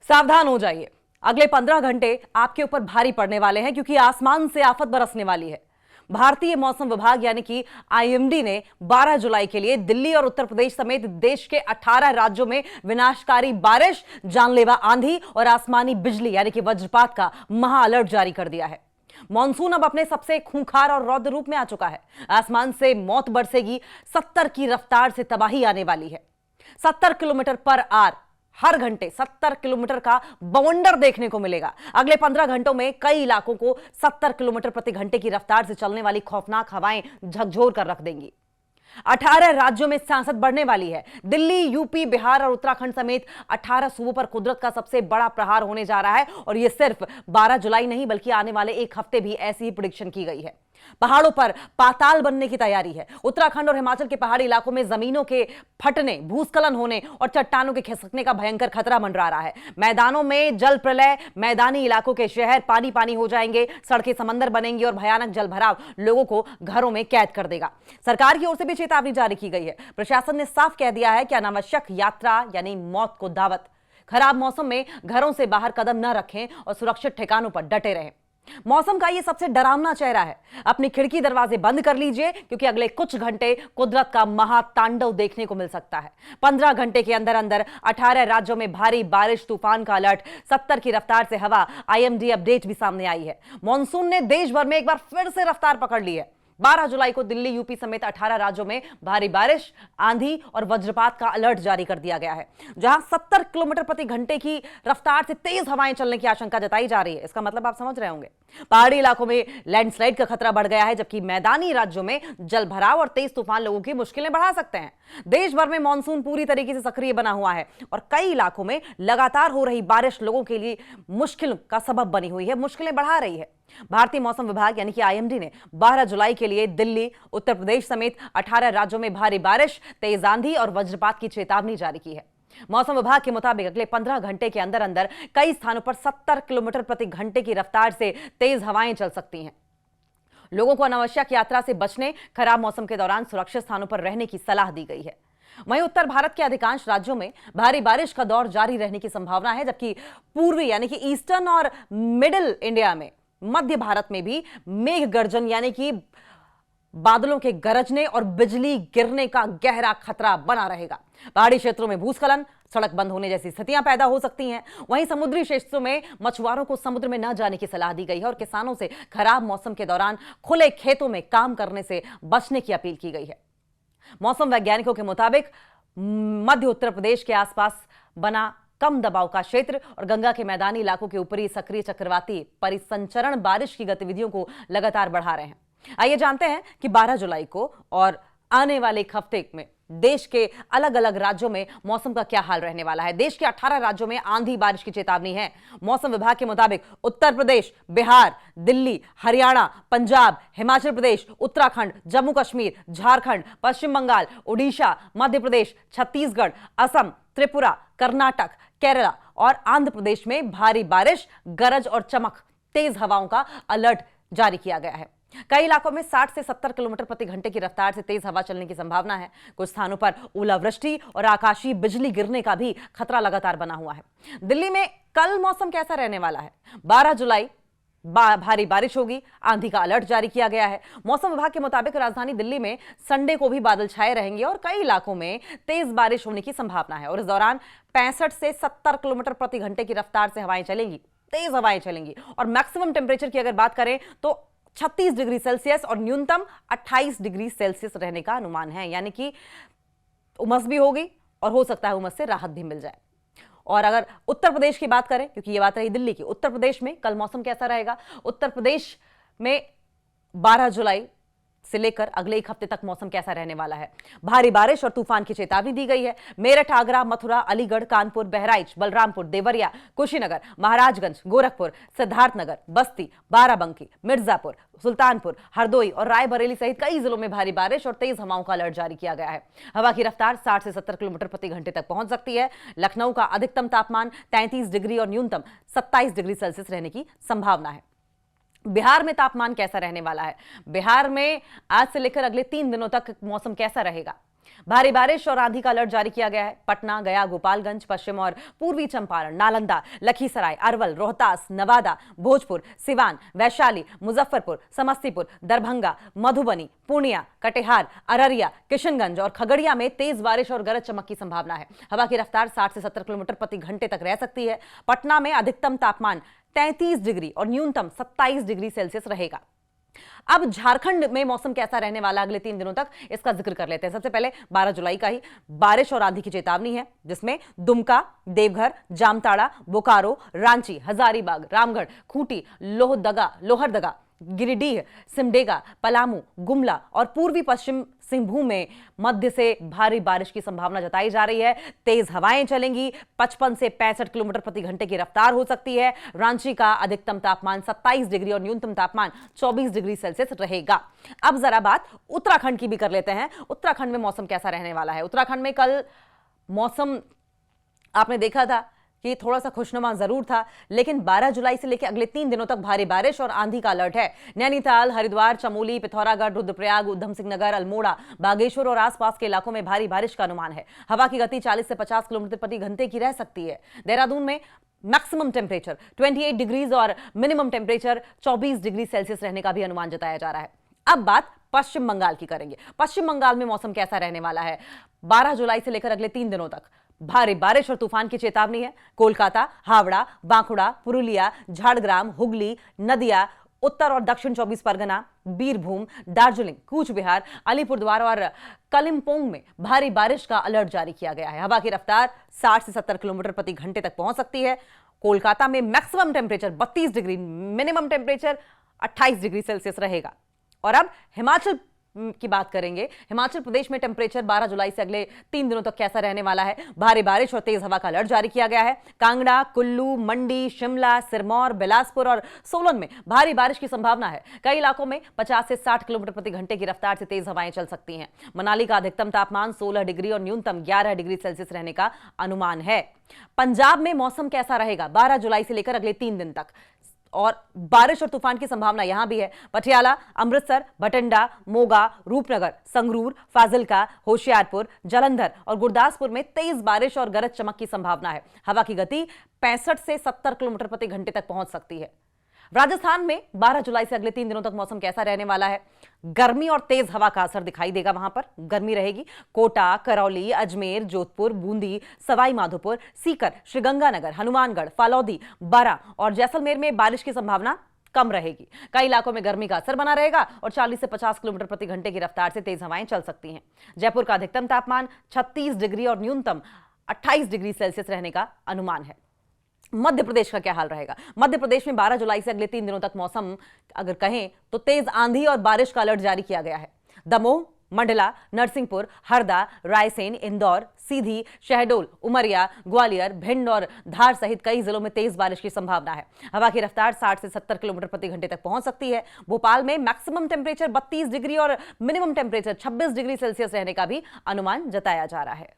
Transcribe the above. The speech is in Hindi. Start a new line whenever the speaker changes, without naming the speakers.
सावधान हो जाइए, अगले 15 घंटे आपके ऊपर भारी पड़ने वाले हैं क्योंकि आसमान से आफत बरसने वाली है। भारतीय मौसम विभाग यानी कि आईएमडी ने 12 जुलाई के लिए दिल्ली और उत्तर प्रदेश समेत देश के 18 राज्यों में विनाशकारी बारिश, जानलेवा आंधी और आसमानी बिजली यानी कि वज्रपात का महा अलर्ट जारी कर दिया है। मॉनसून अब अपने सबसे खूंखार और रौद्र रूप में आ चुका है। आसमान से मौत बरसेगी, 70 की रफ्तार से तबाही आने वाली है। 70 किलोमीटर पर आवर हर घंटे 70 किलोमीटर का बवंडर देखने को मिलेगा। अगले 15 घंटों में कई इलाकों को 70 किलोमीटर प्रति घंटे की रफ्तार से चलने वाली खौफनाक हवाएं झकझोर कर रख देंगी। 18 राज्यों में सियासत बढ़ने वाली है। दिल्ली, यूपी, बिहार और उत्तराखंड समेत 18 सूबों पर कुदरत का सबसे बड़ा प्रहार होने जा रहा है और यह सिर्फ 12 जुलाई नहीं बल्कि आने वाले एक हफ्ते भी ऐसी ही प्रेडिक्शन की गई है। पहाड़ों पर पाताल बनने की तैयारी है। उत्तराखंड और हिमाचल के पहाड़ी इलाकों में जमीनों के फटने, भूस्खलन होने और चट्टानों के खिसकने का भयंकर खतरा मंडरा रहा है। मैदानों में जल प्रलय, मैदानी इलाकों के शहर पानी पानी हो जाएंगे, सड़कें समंदर बनेंगी और भयानक जलभराव लोगों को घरों में कैद कर देगा। सरकार की ओर से भी चेतावनी जारी की गई है। प्रशासन ने साफ कह दिया है कि अनावश्यक यात्रा यानी मौत को दावत। खराब मौसम में घरों से बाहर कदम न रखें और सुरक्षित ठिकानों पर डटे रहें। मौसम का यह सबसे डरावना चेहरा है। अपनी खिड़की दरवाजे बंद कर लीजिए क्योंकि अगले कुछ घंटे कुदरत का महातांडव देखने को मिल सकता है। 15 घंटे के अंदर अंदर 18 राज्यों में भारी बारिश, तूफान का अलर्ट, 70 की रफ्तार से हवा। आईएमडी अपडेट भी सामने आई है। मॉनसून ने देश भर में एक बार फिर से रफ्तार पकड़ ली है। 12 जुलाई को दिल्ली, यूपी समेत 18 राज्यों में भारी बारिश, आंधी और वज्रपात का अलर्ट जारी कर दिया गया है। जहां 70 किलोमीटर प्रति घंटे की रफ्तार से तेज हवाएं चलने की आशंका जताई जा रही है। इसका मतलब आप समझ रहे होंगे। पहाड़ी इलाकों में लैंडस्लाइड का खतरा बढ़ गया है, जबकि मैदानी राज्यों में जलभराव और तेज तूफान लोगों की मुश्किलें बढ़ा सकते हैं। देश भर में मानसून पूरी तरीके से सक्रिय बना हुआ है और कई इलाकों में लगातार हो रही बारिश लोगों के लिए मुश्किल का सबब बनी हुई है, मुश्किलें बढ़ा रही है। भारतीय मौसम विभाग यानी कि आईएमडी ने 12 जुलाई के लिए दिल्ली, उत्तर प्रदेश समेत 18 राज्यों में भारी बारिश, तेज आंधी और वज्रपात की चेतावनी जारी की है। मौसम विभाग के मुताबिक अगले 15 घंटे के अंदर अंदर कई स्थानों पर 70 किलोमीटर प्रति घंटे की रफ्तार से तेज हवाएं चल सकती हैं। लोगों को अनावश्यक यात्रा से बचने, खराब मौसम के दौरान सुरक्षित स्थानों पर रहने की सलाह दी गई है। वहीं उत्तर भारत के अधिकांश राज्यों में भारी बारिश का दौर जारी रहने की संभावना है, जबकि पूर्वी यानी कि ईस्टर्न और मिडिल इंडिया में, मध्य भारत में भी मेघ गर्जन यानी कि बादलों के गरजने और बिजली गिरने का गहरा खतरा बना रहेगा। पहाड़ी क्षेत्रों में भूस्खलन, सड़क बंद होने जैसी स्थितियां पैदा हो सकती हैं। वहीं समुद्री क्षेत्रों में मछुआरों को समुद्र में न जाने की सलाह दी गई है और किसानों से खराब मौसम के दौरान खुले खेतों में काम करने से बचने की अपील की गई है। मौसम वैज्ञानिकों के मुताबिक मध्य उत्तर प्रदेश के आसपास बना कम दबाव का क्षेत्र और गंगा के मैदानी इलाकों के ऊपरी सक्रिय चक्रवाती परिसंचरण बारिश की गतिविधियों को लगातार बढ़ा रहे हैं। आइए जानते हैं कि 12 जुलाई को और आने वाले एक हफ्ते में देश के अलग अलग राज्यों में मौसम का क्या हाल रहने वाला है। देश के 18 राज्यों में आंधी बारिश की चेतावनी है। मौसम विभाग के मुताबिक उत्तर प्रदेश, बिहार, दिल्ली, हरियाणा, पंजाब, हिमाचल प्रदेश, उत्तराखंड, जम्मू कश्मीर, झारखंड, पश्चिम बंगाल, उड़ीसा, मध्य प्रदेश, छत्तीसगढ़, असम, त्रिपुरा, कर्नाटक, केरला और आंध्र प्रदेश में भारी बारिश, गरज और चमक, तेज हवाओं का अलर्ट जारी किया गया है। कई इलाकों में 60 से 70 किलोमीटर प्रति घंटे की रफ्तार से तेज हवा चलने की संभावना है। कुछ स्थानों पर ओलावृष्टि और आकाशीय बिजली गिरने का भी खतरा लगातार बना हुआ है। दिल्ली में कल मौसम कैसा रहने वाला है? 12 जुलाई भारी बारिश होगी, आंधी का अलर्ट जारी किया गया है। मौसम विभाग के मुताबिक राजधानी दिल्ली में संडे को भी बादल छाए रहेंगे और कई इलाकों में तेज बारिश होने की संभावना है और इस दौरान 65 से 70 किलोमीटर प्रति घंटे की रफ्तार से हवाएं चलेंगी, तेज हवाएं चलेंगी और मैक्सिमम टेम्परेचर की अगर बात करें तो 36 डिग्री सेल्सियस और न्यूनतम 28 डिग्री सेल्सियस रहने का अनुमान है। यानी कि उमस भी होगी और हो सकता है उमस से राहत भी मिल जाए। और अगर उत्तर प्रदेश की बात करें, क्योंकि ये बात रही दिल्ली की, उत्तर प्रदेश में कल मौसम कैसा रहेगा? उत्तर प्रदेश में 12 जुलाई से लेकर अगले एक हफ्ते तक मौसम कैसा रहने वाला है? भारी बारिश और तूफान की चेतावनी दी गई है। मेरठ, आगरा, मथुरा, अलीगढ़, कानपुर, बहराइच, बलरामपुर, देवरिया, कुशीनगर, महाराजगंज, गोरखपुर, सिद्धार्थनगर, बस्ती, बाराबंकी, मिर्जापुर, सुल्तानपुर, हरदोई और रायबरेली सहित कई जिलों में भारी बारिश और तेज हवाओं का अलर्ट जारी किया गया है। हवा की रफ्तार 60 से 70 किलोमीटर प्रति घंटे तक पहुंच सकती है। लखनऊ का अधिकतम तापमान 33 डिग्री और न्यूनतम 27 डिग्री सेल्सियस रहने की संभावना है। बिहार में तापमान कैसा रहने वाला है? बिहार में आज से लेकर अगले 3 दिनों तक मौसम कैसा रहेगा? भारी बारिश और आंधी का अलर्ट जारी किया गया है। पटना, गया, गोपालगंज, पश्चिम और पूर्वी चंपारण, नालंदा, लखीसराय, अरवल, रोहतास, नवादा, भोजपुर, सिवान, वैशाली, मुजफ्फरपुर, समस्तीपुर, दरभंगा, मधुबनी, पूर्णिया, कटिहार, अररिया, किशनगंज और खगड़िया में तेज बारिश और गरज चमक की संभावना है। हवा की रफ्तार 60 से 70 किलोमीटर प्रति घंटे तक रह सकती है। पटना में अधिकतम तापमान 33 डिग्री और न्यूनतम 27 डिग्री सेल्सियस रहेगा। अब झारखंड में मौसम कैसा रहने वाला अगले 3 दिनों तक, इसका जिक्र कर लेते हैं। सबसे पहले 12 जुलाई का ही बारिश और आंधी की चेतावनी है, जिसमें दुमका, देवघर, जामताड़ा, बोकारो, रांची, हजारीबाग, रामगढ़, खूंटी, लोहरदगा, गिरिडीह, सिमडेगा, पलामू, गुमला और पूर्वी पश्चिम सिंहभूम में मध्य से भारी बारिश की संभावना जताई जा रही है। तेज हवाएं चलेंगी, 55 से 65 किलोमीटर प्रति घंटे की रफ्तार हो सकती है। रांची का अधिकतम तापमान 27 डिग्री और न्यूनतम तापमान 24 डिग्री सेल्सियस रहेगा। अब जरा बात उत्तराखंड की भी कर लेते हैं। उत्तराखंड में मौसम कैसा रहने वाला है। उत्तराखंड में कल मौसम आपने देखा था कि थोड़ा सा खुशनुमा जरूर था, लेकिन 12 जुलाई से लेकर अगले 3 दिनों तक भारी बारिश और आंधी का अलर्ट है। नैनीताल, हरिद्वार, चमोली, पिथौरागढ़, रुद्रप्रयाग, उधम सिंह नगर, अल्मोड़ा, बागेश्वर और आसपास के इलाकों में भारी बारिश का अनुमान है। हवा की गति 40 से 50 किलोमीटर प्रति घंटे की रह सकती है। देहरादून में मैक्सिमम टेम्परेचर 28 डिग्रीज और मिनिमम टेम्परेचर 24 डिग्री सेल्सियस रहने का भी अनुमान जताया जा रहा है। अब बात पश्चिम बंगाल की करेंगे। पश्चिम बंगाल में मौसम कैसा रहने वाला है। 12 जुलाई से लेकर अगले 3 दिनों तक भारी बारिश और तूफान की चेतावनी है। कोलकाता, हावड़ा, बांकुड़ा, पुरुलिया, झारग्राम, हुगली, नदिया, उत्तर और दक्षिण 24 परगना, बीरभूम, दार्जिलिंग, कूच बिहार, अलीपुरद्वार और कलिम्पोंग में भारी बारिश का अलर्ट जारी किया गया है। हवा की रफ्तार 60 से 70 किलोमीटर प्रति घंटे तक पहुंच सकती है। कोलकाता में maximum temperature 32 degree, minimum temperature 28 degree Celsius रहेगा। और अब हिमाचल की बात करेंगे। हिमाचल प्रदेश में टेम्परेचर 12 जुलाई से अगले 3 दिनों तक कैसा रहने वाला है। भारी बारिश और तेज हवा का अलर्ट जारी किया गया है। कांगड़ा, कुल्लू, मंडी, शिमला, सिरमौर, बिलासपुर और सोलन में भारी बारिश की संभावना है। कई इलाकों में 50 से 60 किलोमीटर प्रति घंटे की रफ्तार से तेज हवाएं चल सकती हैं। मनाली का अधिकतम तापमान 16 डिग्री और न्यूनतम 11 डिग्री सेल्सियस रहने का अनुमान है। पंजाब में मौसम कैसा रहेगा 12 जुलाई से लेकर अगले 3 दिन तक, और बारिश और तूफान की संभावना यहां भी है। पटियाला, अमृतसर, बठिंडा, मोगा, रूपनगर, संगरूर, फाजिल्का, होशियारपुर, जालंधर और गुरदासपुर में तेज बारिश और गरज चमक की संभावना है। हवा की गति 65 से 70 किलोमीटर प्रति घंटे तक पहुंच सकती है। राजस्थान में 12 जुलाई से अगले 3 दिनों तक मौसम कैसा रहने वाला है। गर्मी और तेज हवा का असर दिखाई देगा। वहां पर गर्मी रहेगी। कोटा, करौली, अजमेर, जोधपुर, बूंदी, सवाई माधोपुर, सीकर, श्रीगंगानगर, हनुमानगढ़, फालौदी, बारा और जैसलमेर में बारिश की संभावना कम रहेगी। कई इलाकों में गर्मी का असर बना रहेगा और 40 से 50 किलोमीटर प्रति घंटे की रफ्तार से तेज हवाएं चल सकती हैं। जयपुर का अधिकतम तापमान 36 डिग्री और न्यूनतम 28 डिग्री सेल्सियस रहने का अनुमान है। मध्य प्रदेश का क्या हाल रहेगा। मध्य प्रदेश में 12 जुलाई से अगले 3 दिनों तक मौसम अगर कहें तो तेज आंधी और बारिश का अलर्ट जारी किया गया है। दमोह, मंडला, नरसिंहपुर, हरदा, रायसेन, इंदौर, सीधी, शहडोल, उमरिया, ग्वालियर, भिंड और धार सहित कई जिलों में तेज बारिश की संभावना है। हवा की रफ्तार 60 से 70 किलोमीटर प्रति घंटे तक पहुंच सकती है। भोपाल में मैक्सिमम टेम्परेचर 32 डिग्री और मिनिमम टेम्परेचर 26 डिग्री सेल्सियस रहने का भी अनुमान जताया जा रहा है।